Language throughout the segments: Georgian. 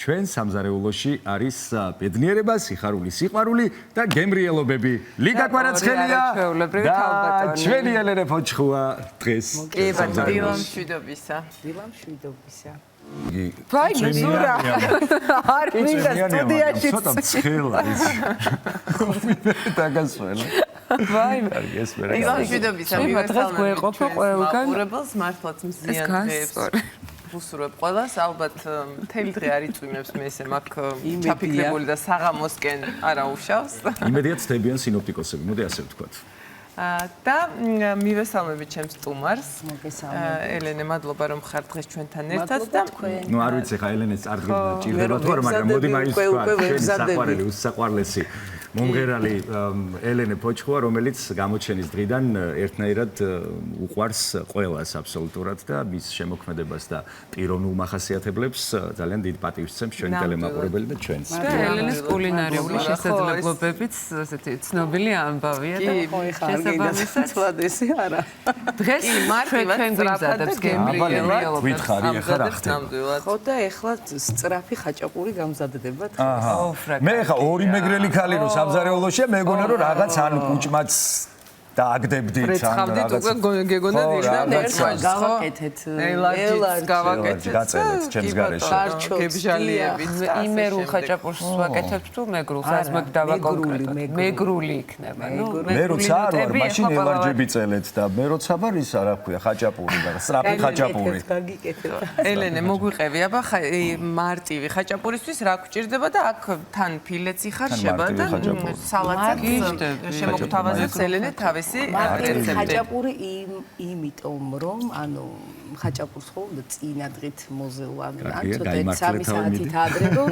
ჩვენ სამზარეულოში არის ბედნიერება, სიხარული, სიყვარული და გემრიელობები. ლიგა კვარაცხელია და ჩვენი ელენე ფოჩხუა დღეს. დილამ შვიდობისა. ვაი, მზურა. არ მინდა სტუდიაში. ცოტა ცხელა ის. დაგასვენა. ვაი, დილამ შვიდობისა. მივეყოფა ყველგან. მაყურებელს მართლაც მზიან დღეებს. უსურვებ ყველას, ალბათ მთელი დღე არ იწვიმებს მე ესე მაგ ჩაფიქრებული და საღამოსკენ არა უშავს. იმედია ცდებიან სინოპტიკოსები, მოდი ასე ვთქვათ. და მივესალმებით ჩემს სტუმარს. ელენე, მადლობა რომ ხარ დღეს ჩვენთან ერთად და ნუ არ ვიცი ხა ელენეს წარდგენა ჭირდება თუ არა, მაგრამ მოდი მაინც თქვა, ჩვენი საყვარელი, უსაყვარლესი მომღერალი ელენე ფოჩხუა, რომელიც გამოჩენის დღიდან ერთნაირად უყვარს ყველას აბსოლუტურად და მის შემოქმედებას და პიროვნულ მახასიათებლებს ძალიან დიდ პატივს სცემს ჩვენი ტელემაყურებელი და ჩვენს. და ელენეს კულინარიული შესაძლებლობებიც ასეთი ცნობილი ამბავია და შესაბამისად ესე არა. დღეს ჩვენ გვიზადებს გემრიელად. ვითხარი ახლა რა ხდება? ხო და ეხლა სწრაფი ხაჭაპური გამზადდება დღეს. მე ხა ორი მეგრელი ქალი რო სამზარეულოშია, მეგონა რომ რაღაც ან კუჭმაც დააგდებდით ან რაღაც გეგონდათ ირდა ერთმანეთს გავაკეთეთ ელარჯიც გავაკეთეთ გაწელეთ ჩემს გარეშე გებჟალიებით იმერულ ხაჭაპურს ვაკეთებთ თუ მეგრულს ας მაგ დავაკონკრეტოთ მეგრული იქნება ნუ მე როცა არ ვარ მაშინ ელარჯები წელეთ და მე როცა ვარ ის არა ქვია ხაჭაპური და სწრაფი ხაჭაპური ელენე მოგვიყევი აბა მარტივი ხაჭაპურისთვის რა გვჭირდება და აქ თან ფილეც იხარშება და სალატსაც შემოგთავაზებს ელენე თავის მარტივი ხაჭაპური იმიტომ რომ ანუ ხაჭაპურს ხო წინა დღით მოზელა ან ცოტა 3 საათით ადრე რომ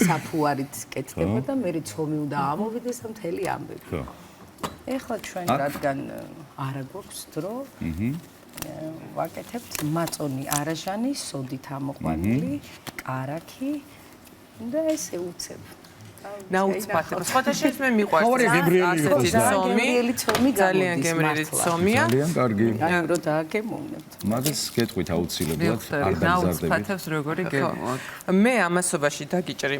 საფუარით კეთდება და მე ცომი უნდა ამოვიდეს და მთელი ამბები. ეხლა ჩვენ რადგან არა გვაქვს დრო ვაკეთებთ მაწონი არაჟანი, სოდით ამოყვანილი, კარაქი და ესე უცებ. ნაუცბათებ. სხვათა შორის მე მიყვარს ასეთი ცომი, ძალიან გემრიელი ცომია. ძალიან კარგი. აი რო დააგემოვნებთ. მაგას გეტყვით აუცილებლად არ ნაუცბათებს დაგზარდებით. როგორი გემოვაკ. მე ამასობაში დაგიჭრი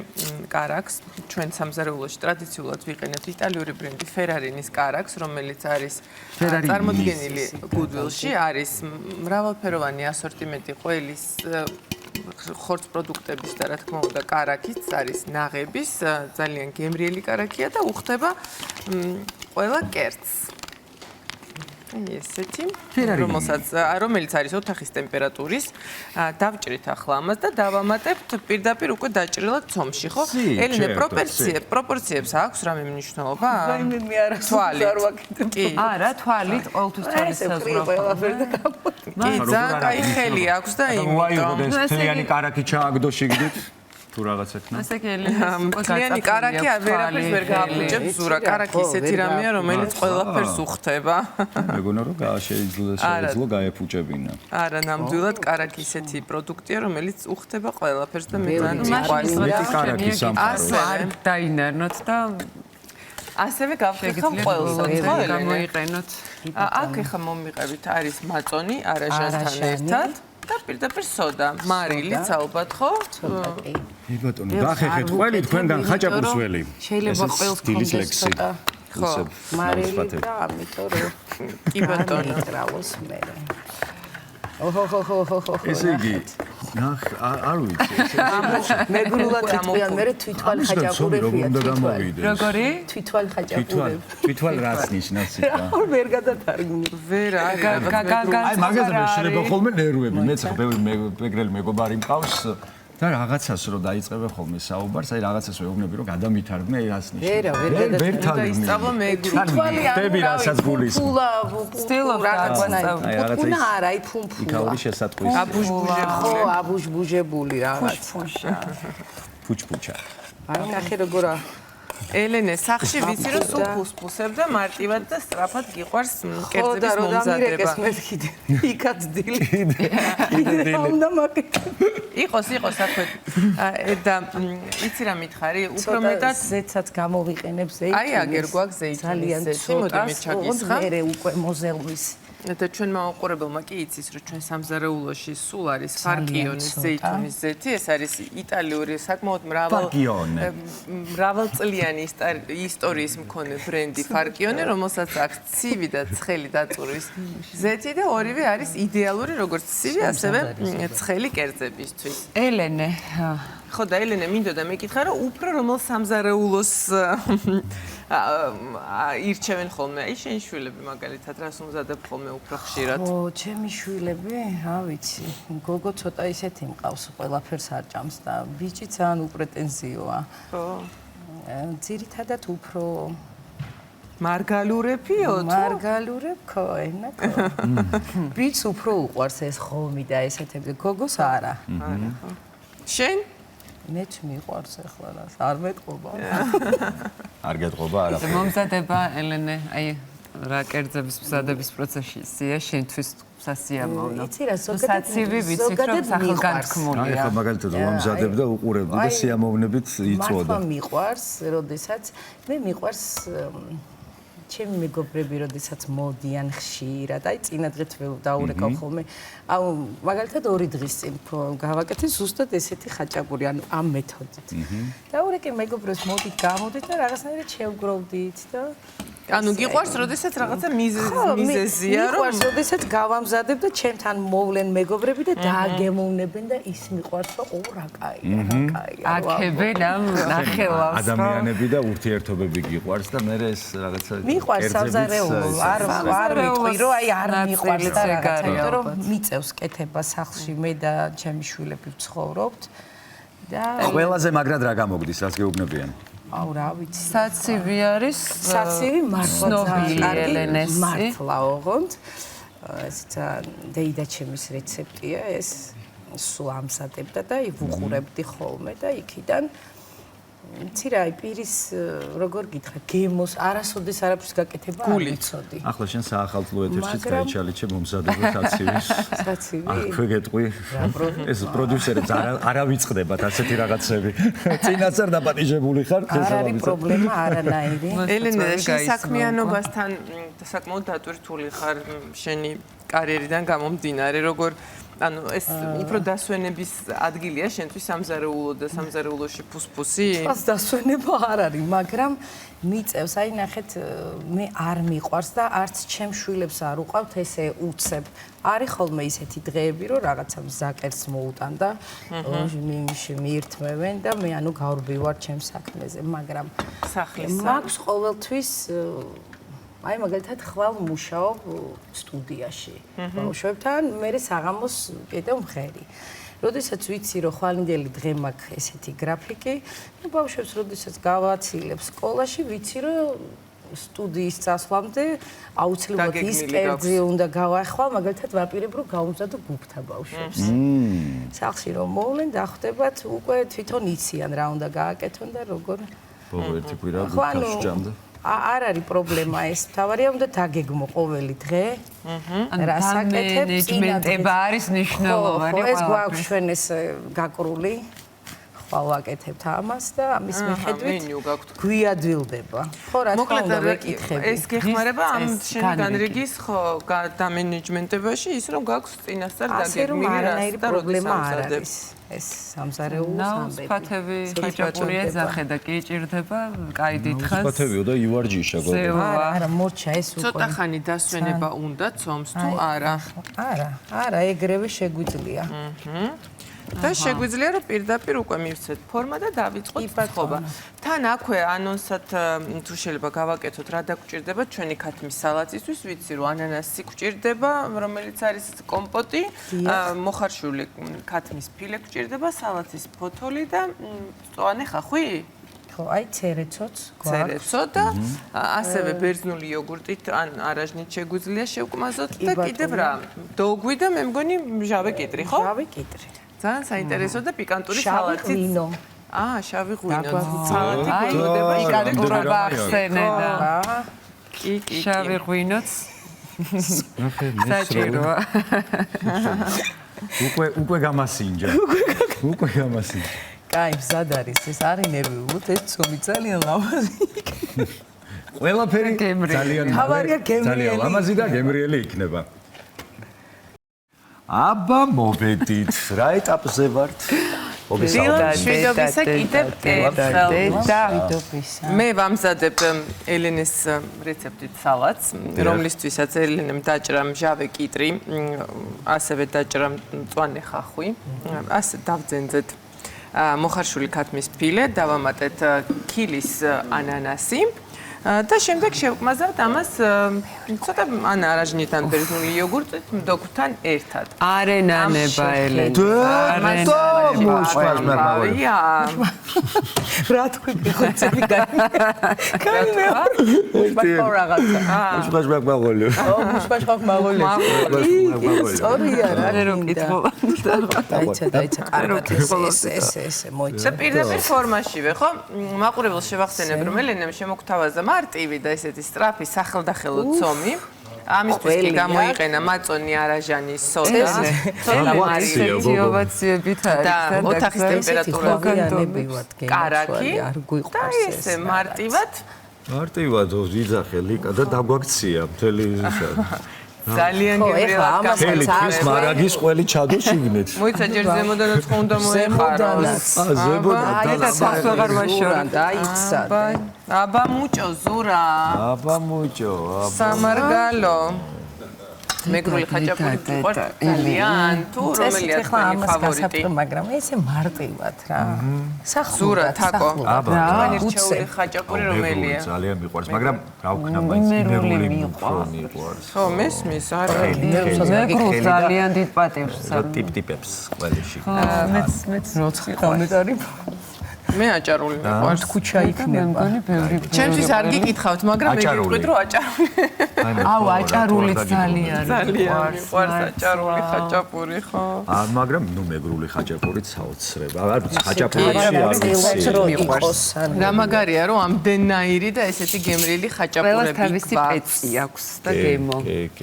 კარაქს, ჩვენ სამზარეულოში ტრადიციულად ვიყენებთ იტალიური ბრენდი Ferrarinis კარაქს, რომელიც არის წარმოდგენილი Goodwill-ში, არის მრავალფეროვანი ასორტიმენტი ყველის ხორცს პროდუქტების და რა თქმა უნდა კარაქიც არის ნაღების ძალიან გემრიელი კარაქია და უხდება ყველა კერძს. ესეთი რომელიც არის ოთახის ტემპერატურის დავჭრით ახლა ამას და დავამატებთ პირდაპირ უკვე დაჭრილად ცომში, ხო? ელენე პროპორციებს აქვს რამე მნიშვნელობა? მე არასდროს არ ვაკეთებ. არა, თვალით ყოველთვის თვალის საზღვრავს. კი, ძალიან კაი ხელი აქვს და იმიტომ. თლიანი კარაქი ჩააგდო შიგდით. თუ რაღაცა ქნა. ასე კი ელენე მთლიანი კარაქი ვერაფერს ვერ გააბრუჭებს ზურა. კარაქი ესეთი რამეა, რომელიც ყველაფერს უხდება. მეგონა რომ შეეძლო გაეფუჭებინა. არა, ნამდვილად კარაქი ესეთი პროდუქტია, რომელიც უხდება ყველაფერს და მე ძალიან მიყვარს. კარაქი სამყარო. არ დაინარნოთ და ასევე გავხერხავ ყველს, ხო? გამოიყენოთ. აქ ეხა მომიყევით არის მაწონი არაჟანთან ერთად. და პირდაპირ სოდა, მარილიც ალბათ, ხო? ე ბატონო, გახერხეთ ყველი თქვენგან ხაჭაპურს ველი. შეიძლება ყველს გქონდეს ცოტა. ხო, მარილი და ამიტომ რომ კი ბატონო, ტრალოს მე. ესე იგი, არ ვიცი. მეგრულად იტყვიან, მე თვითვალ ხაჭაპურებია. როგორი? თვითვალ ხაჭაპურები. თვითვალ რაც ნიშნავს სიტყვა? ვერ გადათარგმნი. ვერ არის. აი მაგაზე შეიძლება ხოლმე ნერვები. მეც მეგრელი მეგობარი მყავს და რაღაცას რო დაიწყებე ხოლმე საუბარს, აი რაღაცას ვეუბნები რომ გადამითარგმნე, აი რას ნიშნავს. ვერ თარგმნი. ისწავლა მეგრული. თვითვალი დები რასაც გულის. სტილობ რაღაცა. პუნა არა, აი ფუმფულა. იქაური შესატყვის. აბუჟბუჟებული. ხო, აბუჟბუჟებული რაღაც. ფუჩფუჩა. აი ნახე როგორა ელენე, სახში ვიცი რომ სულ ფუსფუსებ და მარტივად და სწრაფად გიყვარს კერძების მომზადება. იქაც დილი. უნდა მაკეთე. იყოს აქვე. და იცი რა მითხარი? უფრო მეტად ზეცად გამოვიყენებ ზეითუნს. აი აგერ გვაქვს ზეითუნის ზეთი, მოდი მე ჩაგისხა. მე უკვე მოზელვის. და ჩვენ მაუყურებელმა კი იცის, რომ ჩვენ სამზარეულოში სულ არის ფარკიონის ზეითუნის ზეთი, ეს არის იტალიური საკმაოდ მრავალწლიანი ისტორიის მქონე ბრენდი ფარკიონი, რომელსაც აქვს ცივი და ცხელი დაწურვის ზეთი და ორივე არის იდეალური როგორც ცივი, ასევე ცხელი კერძებისთვის. ელენე ხო და ელენე მინდოდა მეკითხა რომ უფრო რომელ სამზარეულოს ირჩევენ ხოლმე აი შენი შვილები მაგალითად რას უმზადებ ხოლმე უფრო ხშირად? ო, ჩემი შვილები, რა ვიცი, გოგო ცოტა ისეთი მყავს, ყველაფერს არ ჭამს და ბიჭი ძალიან უპრეტენზიოა. ხო. ძირითადად უფრო მარგალურებიო თუ? მარგალურებ ხო, ენა ხო. ბიჭს უფრო უყვარს ეს ხომი და ესეთები, გოგოს არა. არა ხო. შენ? მეც მიყვარს ახლა რა, არ მეტყობა. არ გეტყობა არა. მომზადება ელენე, აი რა კერძების მზადების პროცესში ისეა შენთვის სასიამოვნო. იცი რა, საცივი ვიცი რომ სახელგანთქმულია. აი ხო მაგალითად მომზადებ და უყურებდი და სიამოვნებით იწვოდა. მართლა მიყვარს, როდესაც მე მიყვარს ჩემი მეგობრები, როდესაც მოდიან ხშირად, აი წინა დღეთ დაურეკავ ხოლმე. აუ მაგალითად 2 დღის წინ გავაკეთე ზუსტად ესეთი ხაჭაპური, ანუ ამ მეთოდით. დაურეკე მეგობრებს მოდით, გამოდით და რაღაცნაირად შევგროვდით და ანუ გიყვარს, როდესაც რაღაცა მიზეზია, რომ მიყვარს, როდესაც გავამზადებ და ჩემთან მოვლენ მეგობრები და დააგემოვნებენ და ის მიყვარს, რომ ო რა კაია, რა კაია. აკებენ ამ ნახელავს. ადამიანები და ურთიერთობები გიყვარს და მე ეს რაღაცა მიყვარს სამზარეულო, არ ვიტყვი, რომ აი არ მიყვარს და რაღაცა, იმიტომ რომ მიწევს კეთება სახლში მე და ჩემი შვილები ვცხოვრობთ და ყველაზე მაგრად რა გამოგდის, რას გეუბნებიან? აუ რა ვიცი. საცივი არის საცივი მართლა ცნობილი ელენეს. მართლა ოღონდ ეს დეიდა ჩემის რეცეპტია ეს სულ ამზადებდა და ვუყურებდი ხოლმე და იქიდან იცი რა, პირის როგორ გითხრა, გემოს არასოდეს არაფერს გაკეთება არ ვიცოდი. ახლა შენ საახალწლო ეთერშიც გაიჩალიჩე მომზადება საცივი. საცივი? აქვე გეტყვი. ეს პროდიუსერებს არ ავიწყდებათ ასეთი რაღაცები. წინასწარ დაპატიჟებული ხარ, არ არის პრობლემა არანაირი. ელენე, შენ საქმიანობასთან საკმაოდ დატვირთული ხარ შენი კარიერიდან გამომდინარე, როგორ ანუ ეს უფრო დასვენების ადგილია შენთვის სამზარეულო და სამზარეულოში ფუსფუსი? ეს დასვენება არ არის, მაგრამ მიწევს, აი ნახეთ, მე არ მიყვარს და არც ჩემ შვილებს არ უყავთ ესე უცებ. არის ხოლმე ისეთი დღეები, რომ რაღაცა მზაკერს მოუტან და მიირთმევენ და მე ანუ გავრბივარ ჩემ საქმეზე, მაგრამ მაქვს ყოველთვის აი მაგალითად ხვალ მუშაობ სტუდიაში ბავშვებთან, მე საღამოს კიდევ მღერი. როდესაც ვიცი რომ ხვალინდელი დღე მაქვს ესეთი გრაფიკი, ნუ ბავშვებს როდესაც გავაცილებ სკოლაში, ვიცი რომ სტუდიის წასვლამდე აუცილებლად ის კერძი უნდა გავახვალ, მაგალითად ვაპირებ რომ გავუმზადო გუფთა ბავშვებს. სახლში რომ მოვლენ დახვდებათ, უკვე თვითონ იციან რა უნდა გააკეთონ და როგორ. ერთი კვირა გუფთას სჯამდა. არ არის პრობლემა ეს, თავარია უნდა დაგეგმო ყოველი დღე. რა საკეთებ, მენეჯმენტება არის მნიშვნელოვანი. ეს გვაქვს ჩვენ ეს გაკრული. ხვალ ვაკეთებთ ამას და ამის მიხედვით გვიადვილდება. ხო, რა თქმა უნდა, ვეკითხები. ეს გეხმარება ამ შენი განრიგის ხო დამენეჯმენტებაში ის რომ გაქვს წინასწარ დაგეგმილი რას და როდის ამზადებ. ეს სამზარეულოს ამბები. ფათევი ხაჭაპური ეძახე და კი ჭირდება, კაი დიდხანს. ფათევიო და ივარჯიშა გოგო. არა, მორჩა ეს უკვე. ცოტა ხანი დასვენება უნდა ცომს თუ არა? არა, ეგრევე შეგვიძლია. და შეგვიძლია რომ პირდაპირ უკვე მივცეთ ფორმა და დავიწყოთ თხრობა. თან აქვე ანონსად თუ შეიძლება გავაკეთოთ რა დაგჭირდება ჩვენი ქათმის სალატისთვის, ვიცი რომ ანანასი გჭირდება, რომელიც არის კომპოტი, მოხარშული ქათმის ფილე გჭირდება, სალათის ფოთოლი და წვანე ხახვი? ხო, აი ცერეცოც გვაქვს. ცერეცო და ასევე ბერძნული იოგურტით ან არაჟნით შეგვიძლია შევკმაზოთ და კიდევ რა? დოგვი და მე მგონი მჟავე კიტრი, ხო? მჟავე კიტრი. ძალიან საინტერესო და პიკანტური სალათი. შავი ღვინო. შავი ღვინო. სალათი გულდება პიკანტურობა ახსენე და. კი. შავი ღვინოც. საჭიროა. უკვე გამასინჯა. უკვე გამასინჯა. კაი, მზად არის, ეს არის ნერვიულოთ, ეს ცომი ძალიან ლამაზი. ყველაფერი ძალიან ლამაზი და ლამაზი და გემრიელი იქნება. აბა მოვედით, რა ეტაპზე ვართ? მშვიდობისა კიდევ ერთხელ. მე ვამზადებ ელენეს რეცეპტით სალატს, რომლისთვისაც ელენემ დაჭრა მჟავე კიტრი, ასევე დაჭრა მწვანე ხახვი, ასე დავძენძეთ მოხარშული ქათმის ფილე, დავამატეთ ქილის ანანასი. და შემდეგ შევკმაზავთ ამას ცოტა ან არაჟნიდან ბერძნული იოგურტით მდოგვთან ერთად. არენანება ელენე. რა თქვი ხოცები გაი პირდაპირ ფორმაშივე, ხო? მაყურებელს შევახსენებ, რომ ელენემ შემოგთავაზა მარტივი და ესეთი სწრაფი სახელდახელო ცომი. ამისთვის კი გამოიყენა მაწონი არაჟანი სოდა, ცოტა მარილიოვაციებით და ოთახის ტემპერატურაზე კარაკი და ესე მარტივად ვიძახე ლიკა და დაგვაქცია მთელი ისა. ძალიან გემრიელად თვის მარაგის ყველი ჩადო შიგნით. მოიცა ჯერ ზემოდანაც ხო უნდა მოეხაროს. აბა მუჭო ზურა. აბა მუჭო. სამარგალო. მეგრული ხაჭაპური გიყვართ ძალიან თუ რომელია თქვენი ფავორიტი? მაგრამ ესე მარტივად რა. ზურა თაკო. თქვენი რჩეული ხაჭაპური რომელია? ძალიან მიყვარს, მაგრამ რა ვქნა მაინც მეგრული მიყვარს. ხო, მესმის არა. მეგრულ ძალიან დიდ პატივს ტიპ-ტიპებს ყველაში. მეც როცხი კომენტარი მე აჭარული მიყვარს. ქუჩა იქნება. ჩემთვის არ გიკითხავთ, მაგრამ მე გიყვით რომ აჭარული. აუ აჭარულიც ძალიან მიყვარს აჭარული ხაჭაპური ხო? მაგრამ ნუ მეგრული ხაჭაპურიც საოცრება. არ ვიცი ხაჭაპურში არ მიყვარს. რა მაგარია რომ ამდენნაირი და ესეთი გემრიელი ხაჭაპურები გვაქვს. თავისი პეცი აქვს და გემო.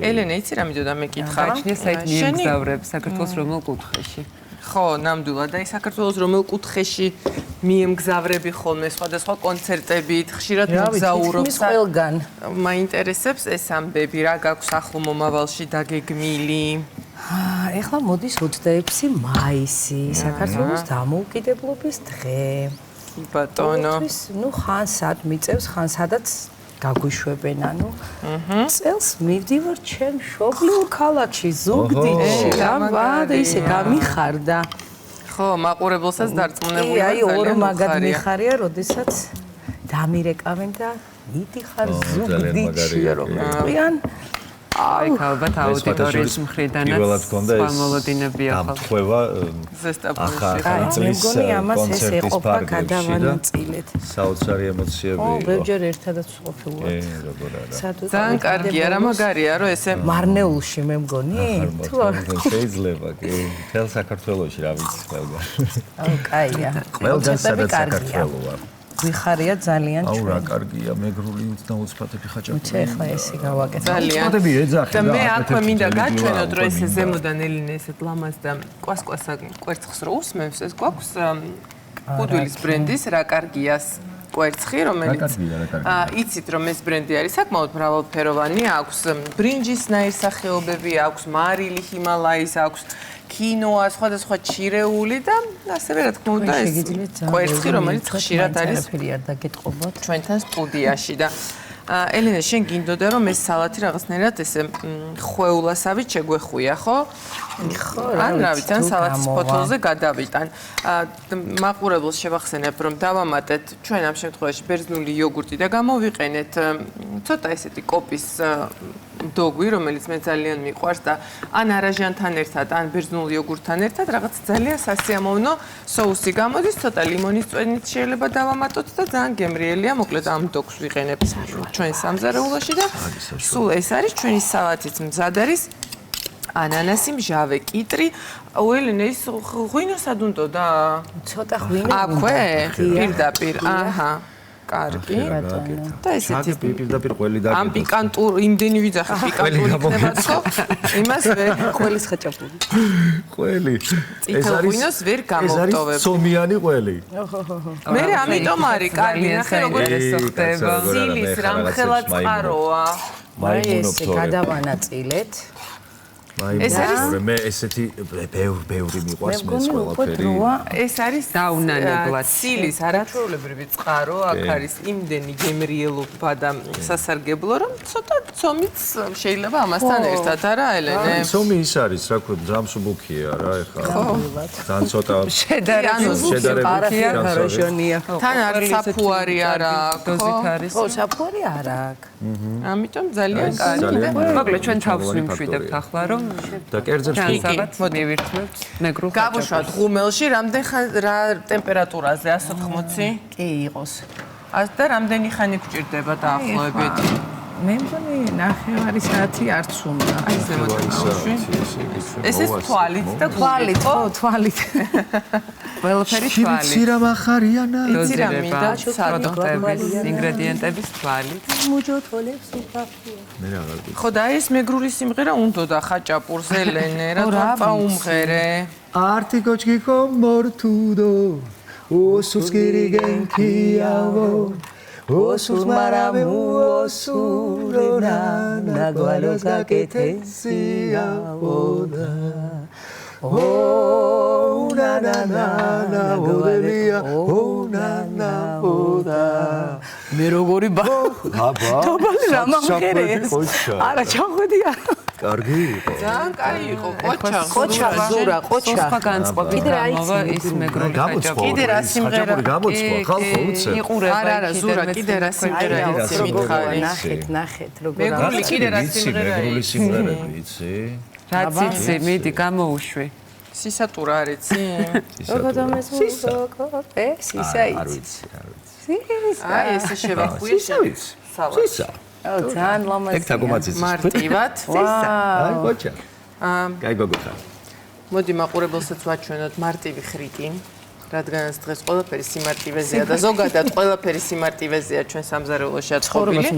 ელენე იცი რა მიდოდა მე კითხავ? გაჩნია საით მიემგზავრებ საქართველოს რომელ კუთხეში? ხო, ნამდვილად და საქართველოს რომელ კუთხეში მიემგზავრები ხოლმე სხვადასხვა კონცერტებით, ხშირად მოგზაურობს ყველგან. მაინტერესებს ეს ამბები, რა გაქვს ახლო მომავალში დაგეგმილი? ეხლა მოდის 26 მაისი, საქართველოს დამოუკიდებლობის დღე. ბატონო. ნუ ხან სად მიწევს, ხან სადაც გაგვიშვებენ, ანუ წელს მივდივარ ჩემ მშობლიურ ქალაქში, ზუგდიდში, აბა და ისე გამიხარდა. ხო, მაყურებელსაც დარწმუნებული აი, ორ მაგად მიხარია, როდესაც დამირეკავენ და მიდიხარ ზუგდიდში, რომ მყვიან. აი, ალბათ აუდიტორიის მხრიდანაც სხვა მოლოდინებია ხო? დამხვევა ზესტაფონში. მეგონი ამას ეს ეყოფა გადავანაწილეთ. საოცარი ემოციები. ო, ბევრჯერ ერთადაც ვყოფილვართ. როგორ არა. ძალიან კარგია, რა მაგარია, რომ ესე მარნეულში მე მგონი? თუ არ შეიძლება, კი. თელ საქართველოში რა ვიცი ყველგან. აუ, კაია. ყველგან სადაც საქართველოა. გვიხარია ძალიან აუ რა კარგია მეგრული უცნაუცფათები ხაჭაპური. ეხლა ესე გავაკეთე. ძალიან. წოდები ეძახე და მე აქვე მინდა გაჩვენოთ, რომ ესე ზემოდან ელინე ესეთ ლამაზ და კვასკვასა კვერცხს რო უსმევს, ეს გვაქვს გუდვილის ბრენდის რა კარგიას კვერცხი, რომელიც იცით რომ ეს ბრენდი არის საკმაოდ მრავალფეროვანი, აქვს ბრინჯის ნაირსახეობები, აქვს მარილი ჰიმალაის, აქვს კინოა, სხვადასხვა ჩირეული და ასევე რა თქმა უნდა ეს კვერცხი, რომელიც ხშირად არის ჩვენთან სტუდიაში და ელენე, შენ გინდოდა რომ ეს სალათი რაღაცნაირად ესე ხვეულასავით შეგვეხუია, ხო? ხო, ან რა ვიცი, ან სალათის ფოთოლზე გადავიტან. მაყურებელს შევახსენებ, რომ დავამატეთ ჩვენ ამ შემთხვევაში ბერძნული იოგურტი და გამოვიყენეთ ცოტა ესეთი კოპის დოგვი, რომელიც მე ძალიან მიყვარს და ან არაჟანთან ერთად, ან ბერძნულ იოგურტთან ერთად რაღაც ძალიან სასიამოვნო соуსი გამოდის, ცოტა ლიმონის წვენით შეიძლება დავამატოთ და ძალიან გემრიელია, მოკლედ ამ დოგვს ვიყენებ ჩვენ სამზარეულოში და სულ ეს არის ჩვენი სალათიც მზად არის. ანანასი, მჟავე კიტრი, ელენე ის ღვინოსად უნდა? ცოტა ღვინო. აქვე? პირდაპირ. აჰა. კარგი. და ესეთი პირდაპირ ყველი დაგედა. ამ პიკანტურ იმდენი ვიძახე პიკანტური ხდებათ ხო? იმას ვერ ყველის ხაჭაპური. ყველი. ეს ღვინოს ვერ გამოვტოვებ. ეს არის ცომიანი ყველი. მე ამიტომ არის კარგი, ნახე როგორ ხდება. ძილის რამხელა წყაროა. აი ესე გადავანაწილეთ. ეს არის მე ესეთი ბევრი მიყვარს მეც ყველაფერი. ეს არის დაუნანებლად. ცილის არაჩვეულებრივი წყარო, აქ არის იმდენი გემრიელობა და სასარგებლო, რომ ცოტა ცომიც შეიძლება ამასთან ერთად არა ელენე? ცომი ის არის, რა ქვია, ძამსუბუქია რა ეხლა. თან ცოტა შედარებით თან არის საფუარი არა აქვს. ხო, საფუარი არა აქვს. ამიტომ ძალიან კარგი. მოკლედ ჩვენ თავს ვიმშვიდებთ ახლა რომ და კერძებს განსაბათ მივირთმევთ მეგრულ გავუშვათ ღუმელში რა ტემპერატურაზე 180? კი იყოს. და რამდენი ხანი გჭირდება დაახლოებით? მე მგონი 9 საათი არც უნდა. აი ზემოდანავში. ეს თვალით და თვალით, ხო, თვალით. ყველაფერი თვალით. ცირა მახარიანა. იცირა მინდა პროდუქტების, ინგრედიენტების თვალით. მუჯოთოლებს უფაფია. მე აღარ ვიცი. ხო და ეს მეგრული სიმღერა უნდოდა ხაჭაპურს ელენე რა წაუმღერე. არტი კოჩკი კომორთუდო ოსურს გირიგენქიავო ოსურს მარამე ოსურენა ნაგვალოს გაკეთესიავოდა ო ნა ნა ნა ნა ოდელია ო ნა ნა ოდა მე როგორი აბა დაბალი რა მომხერე არა ჩახვედი არა კარგი იყო ძალიან კარგი იყო ყოჩა ყოჩა ზურა ყოჩა სხვა განწყობით გამოვა ის მეგრული ხაჭაპური კიდე რა სიმღერა გამოცხვა ხალხო უცებ იყურება არა ზურა კიდე რა სიმღერა იცი მითხარი ნახეთ როგორ მეგრული კიდე რა სიმღერა მეგრული სიმღერები იცი რაც იცი მიდი გამოუშვი სისატურა არ იცი როგორ ეს არ ვიცი აი ესე შევახვიე სისა ძალიან ლამაზია ეგ თაგომაცის მარტივად აი კოჩა კაი გოგო ხარ მოდი მაყურებელსაც ვაჩვენოთ მარტივი ხრიკი რადგანაც დღეს ყველაფერი სიმარტივეზეა და ზოგადად ყველაფერი სიმარტივეზეა ჩვენ სამზარეულოში აწყობილი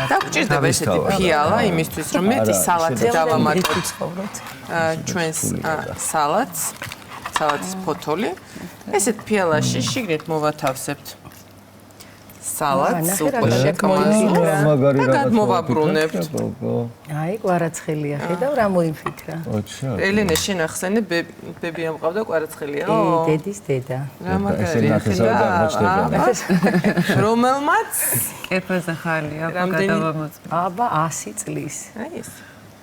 და გვჭირდება ესეთი ფიალა იმისთვის რომ მეტი სალატი დავამატოთ ჩვენს სალატის ფოთოლი ესეთ ფიალაში შიგნით მოვათავსებთ სალატს უკვე შეკამაზულს და გადმოვაბრუნებთ. აი, კვარაცხელია, ხედავ რა მოიფიქრა. ელენე შენ ახსენე ბები ამყავდა კვარაცხელია? დედის დედა. რა მაგარი რომელმაც კეფეზე ხალია გადავამოწმე. აბა 100 წლის. აი ეს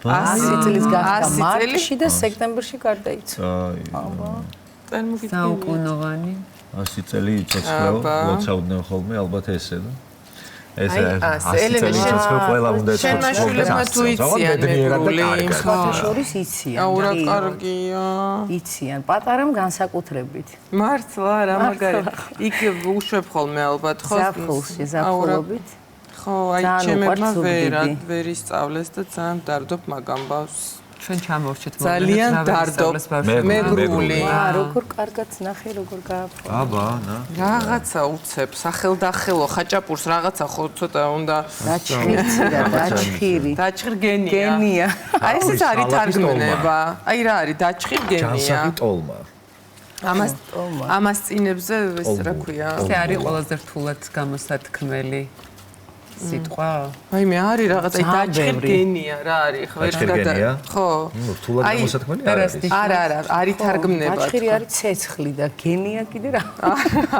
100 წლის გახდა მარტში და სექტემბერში გარდაიცვალა. აბა. საუკუნოვანი 100 წელი იცოცხლო, ლოცავდნენ ხოლმე ალბათ ესე და ეს ელენე შენ ყველა უნდა შენ მაშულებმა თუ იციან მეგრული ფათაშორის იციან. აურა კარგია. იციან, პატარამ განსაკუთრებით. მართლა რა მაგარი. იქ უშვებ ხოლმე ალბათ ხო? ზაფხულში, ზაფხულობით. ხო, აი ჩემებმა ვერ ისწავლეს და ძალიან დარდობ მაგ ამბავს. ჩვენ ჩამორჩეთ ძალიან დარდობ მეგრული. როგორ კარგად ნახე, როგორ გააფრო. აბა, ნა. რაღაცა უცებ, სახელდახელო ხაჭაპურს რაღაცა ხო ცოტა უნდა დაჭხირი. დაჭხირგენია. გენია. აი ესეც არის თარგმნება. აი რა არის დაჭხირგენია. ჯანსაღი ტოლმა. ამას წინებზე ეს რა ქვია? ეს არის ყველაზე რთულად გამოსათქმელი სიტყვა. აი მე არის რაღაცა დაჭხირგენია რა არის ხო? დაჭხირგენია? ხო. რთულად გამოსათქმელი არ არის. არა, არის თარგმნება. დაჭხირი არის ცეცხლი და გენია კიდე რა.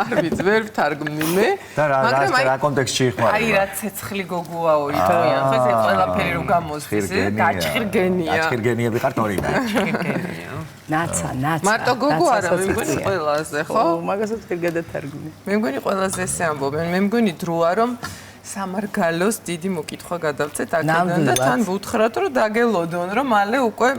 არ ვიცი, ვერ ვთარგმნი მე. მაგრამ რა კონტექსტში იხმარება? აი რა ცეცხლი გოგოაო იტყვიან. ხო ეს ყველაფერი რომ გამოსდის, დაჭხირგენია. დაჭხირგენია ვიყართ ორი. დაჭხირგენია. ნაცა. მარტო გოგო არა, მე მგონი ყველაზე, ხო? მაგასაც ვერ გადათარგმნი. მე მგონი ყველაზე ესე ამბობენ. მე მგონი დროა რომ სამარგალოს დიდი მოკითხვა გადავცეთ აქედან და თან ვუთხრათ რომ დაგელოდონ რომ მალე უკვე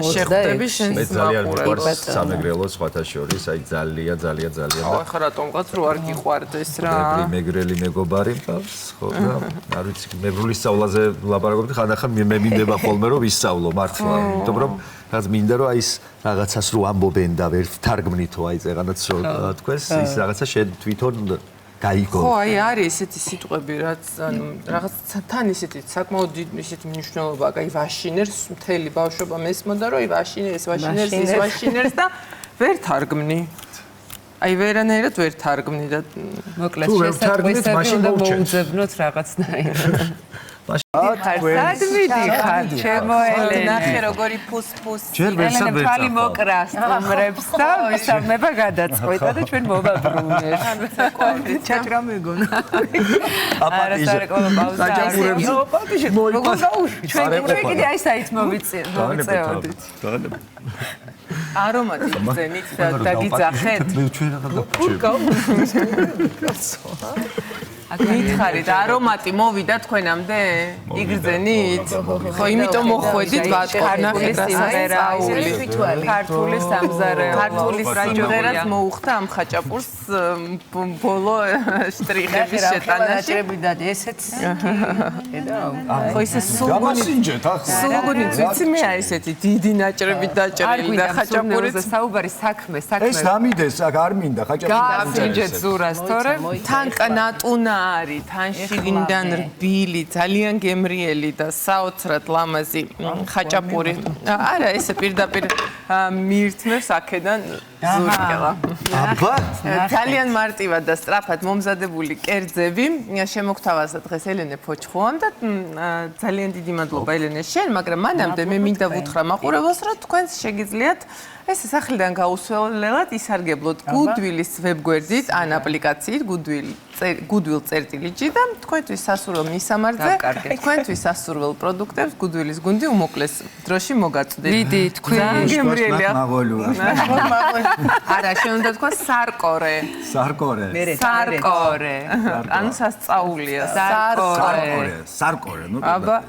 შეხვდები შენს მე ძალიან მიყვარს სამეგრელო სხვათა შორის აი ძალიან და ხო რატომღაც რო არ გიყვარდეს რა მეგრელი მეგობარი მყავს ხო და არ ვიცი მეგრული სწავლაზე ლაპარაკობთ ხანდახან მე მინდება ხოლმე რომ ვისწავლო მართლა იმიტომ რომ რაც მინდა რომ აი ეს რაღაცას რო ამბობენ და ვერ თარგმნითო აი წეღანაც რო თქვეს ის რაღაცა შენ თვითონ გაიგო. ხო, აი არის ესეთი სიტყვები, რაც ანუ რაღაც თან ისეთი საკმაოდ ისეთი მნიშვნელობა აქვს. აი ვაშინერს მთელი ბავშვობა მესმოდა, რომ აი ვაშინერს და ვერ თარგმნი. აი ვერანაირად ვერ თარგმნი და მოკლედ შესაძლოა მოუძებნოთ რაღაცნაირად. სად მიდიხარ ჩემო ელენე ნახე როგორი ფუსფუსი ჯერ ვერცად ელენე თვალი მოკრა სტუმრებს და მისამება გადაწყვეტა და ჩვენ მოვაბრუნეთ ჩაჭრა მეგონა არა სარეკლამო პაუზა როგორ დაუშვი ჩვენ კიდე აი საით მოვიწეოდით არომატი გძენით და დაგიძახეთ ჩვენ რა მითხარით არომატი მოვიდა თქვენამდე იგრძენით ხო იმიტომ მოხვედით ვატყონახეთ სიმღერა ქართული სამზარეულო ქართული სიმღერაც მოუხდა ამ ხაჭაპურს ბოლო შტრიხების შეტანაში და ესეც ხო ისე სულგუნი ვიცი მე აი ესეთი დიდი ნაჭრები დაჭრილი და ხაჭაპურიც საუბარი საქმე ეს დამიდეს არ მინდა ხაჭაპური გასინჯეთ ზურას თორე თან კნატუნა არის თან შიგნიდან რბილი ძალიან გემრიელი და საოცრად ლამაზი ხაჭაპური არა ესე პირდაპირ მიირთმევს აქედან ზურიკელა აბა ძალიან მარტივად და სწრაფად მომზადებული კერძები შემოგთავაზა დღეს ელენე ფოჩხუამ და ძალიან დიდი მადლობა ელენე შენ მაგრამ მანამდე მე მინდა ვუთხრა მაყურებელს რომ თქვენს შეგიძლიათ ეს სახლიდან გაუსვლელად ისარგებლოთ Goodwill-ის ვებგვერდით ან აპლიკაციით Goodwill წერტილიჯი და თქვენთვის სასურველ მისამართზე თქვენთვის სასურველ პროდუქტებს Goodwill-ის გუნდი უმოკლეს დროში მოგაწვდით. დიდი თქვენ გემრიელია. მაგოლუა. არა, შენ უნდა თქვა სარკორე. სარკორე. ანუ სასწაულია. სარკორე. ნუ რა.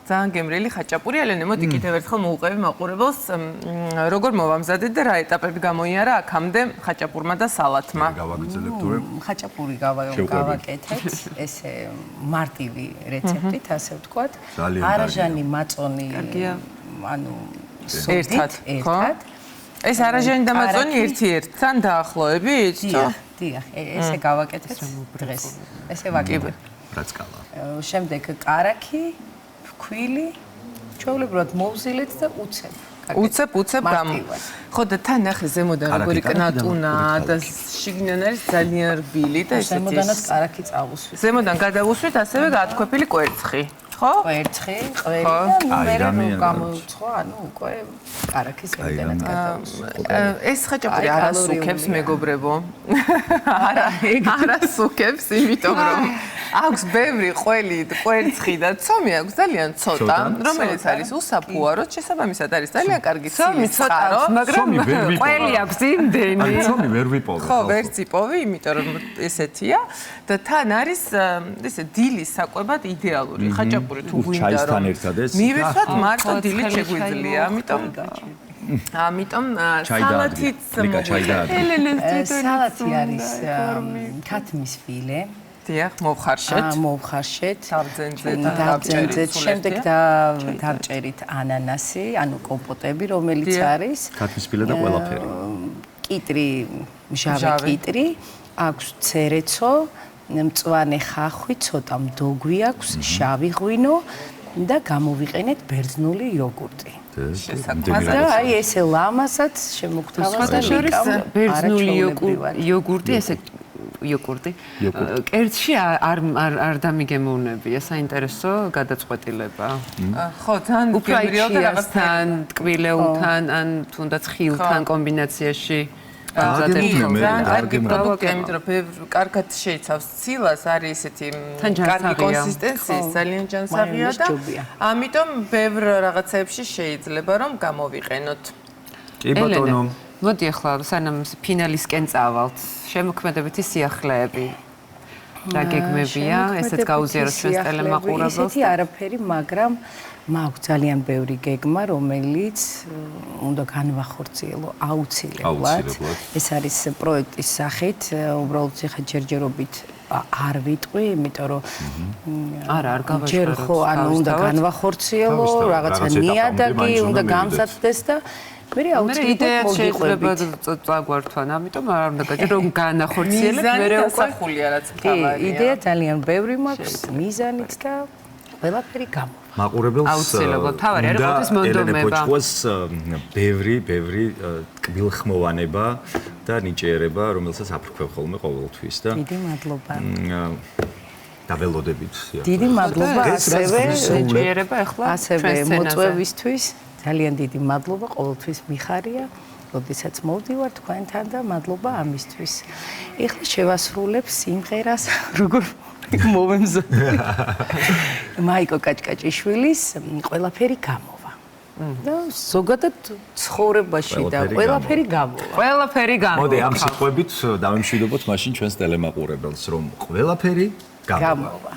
ძალიან გემრიელი ხაჭაპური ელენე მოდი კიდევ ერთხელ მოუყევი მაყურებელს როგორ მოვამზადეთ და რა ეტაპები გამოიარა აქამდე ხაჭაპურმა და სალათმა გავაგრძელებთ თუ ხაჭაპური გავაკეთეთ ესე მარტივი რეცეპტით ასე ვთქვათ არაჟანი მაწონი ანუ ერთად ეს არაჟანი და მაწონი ერთ-ერთთან დაახლოებით დიახ ესე გავაკეთეთ დღეს ესე ვაკეთებ რაცკალა შემდეგ კარაქი ქვილი ჩვეულებრივად მოვზილეთ და უცებ გამო ხო და თან ნახე ზემოდან როგორი კნატუნა და შიგნიდან არის ძალიან რბილი და ესეთი ზემოდანაც კარაქი წავუსვით ზემოდან გადავუსვით ასევე გათქვეფილი კვერცხი ხო კვერცხი ყველი და მე გამოვიწყო ანუ უკვე კარაქის ზემოდანაც გადავუსვით ეს ხაჭაპური არასუქებს მეგობრებო არასუქებს იმიტომ რომ აქვს ბევრი ყველი კვერცხი და ცომი აქვს ძალიან ცოტა რომელიც არის უსაფუაროდ შესაბამისად არის ძალიან კარგი ცომი ცოტა მაგრამ ყველი აქვს იმდენი ცომი ვერ ვიპოვე ხო ვერც იპოვი იმიტომ რომ ესეთია და თან არის ესე დილის საკვებად იდეალური ხაჭაპური თუ გვინდა რომ მივეცვათ მარტო დილით შეგვიძლია ამიტომ სალათიც სალათი არის ქათმის ფილე დიახ, მოვხარშეთ. დავძენძეთ. შემდეგ დავჭერით ანანასი, ანუ კომპოტები, რომელიც არის. ქათმისფილე და ყველაფერი. კიტრი, მჟავე კიტრი, აქვს ცერეცო, მწვანე ხახვი, ცოტა მდოგვი აქვს, შავი ღვინო და გამოვიყენეთ ბერძნული იოგურტი. და აი ესე ლამასაც შემოგთავაზა ბერძნული იოგურტი ესე იოგურტი. კერძში არ დამიგემოვნებია, საინტერესო გადაწყვეტილება. ხო, თან გემრიელ და რაღაცთან, ტკბილეულთან, ან თუნდაც ხილთან კომბინაციაში. კარგად შეიცავს ცილას, არის ესეთი კარგი კონსისტენციის, ძალიან ჯანსაღია და ამიტომ ბევრ რაღაცებში შეიძლება რომ გამოვიყენოთ. კი ბატონო. მოდი ახლა სანამ ფინალისკენ წავალთ, შემოქმედებითი სიახლეები. რა გეგმებია, ესეც გაუზიაროთ ჩვენს ტელემაყურებელს. ესეთი არაფერი, მაგრამ მაქვს ძალიან ბევრი გეგმა, რომელიც უნდა განვახორციელო აუცილებლად. ეს არის პროექტის სახით, უბრალოდ ხა ჯერჯერობით არ ვიტყვი, იმიტომ რომ არ გავაჟღეროთ. ჯერ ხო, ანუ უნდა განვახორციელო, რაღაცა ნიადაგი უნდა გამზადდეს და მე იდეა შეიძლება წაგვართვან, ამიტომ არ უნდა გაჭირ რომ განახორციელებ, მე უკვე ხულია რაც მთავარია. იდეა ძალიან ბევრი მაქვს, მიზანით და ყველაფერი გამო. მაყურებელს აუცილებლად თავარი არის ყოველთვის მონდომება. ელენე ფოჩხუას ბევრი კბილხმოვანება და ნიჭიერება, რომელსაც აფრქვევ ხოლმე ყოველთვის და დიდი მადლობა. დაველოდებით. დიდი მადლობა ასევე მოწვევისთვის. ძალიან დიდი მადლობა, ყოველთვის მიხარია, როდესაც მოვდივარ თქვენთან და მადლობა ამისთვის. ეხლა შევასრულებ სიმღერას, როგორ მოვემზადე. მაიკო კაჭკაჭიშვილის ყველაფერი გამოვა. და ზოგადად ცხოვრებაში და ყველაფერი გამოვა. ყველაფერი გამოვა. მოდი ამ სიტყვებით დავიმშვიდობოთ მაშინ ჩვენს ტელემაყურებელს, რომ ყველაფერი გამოვა.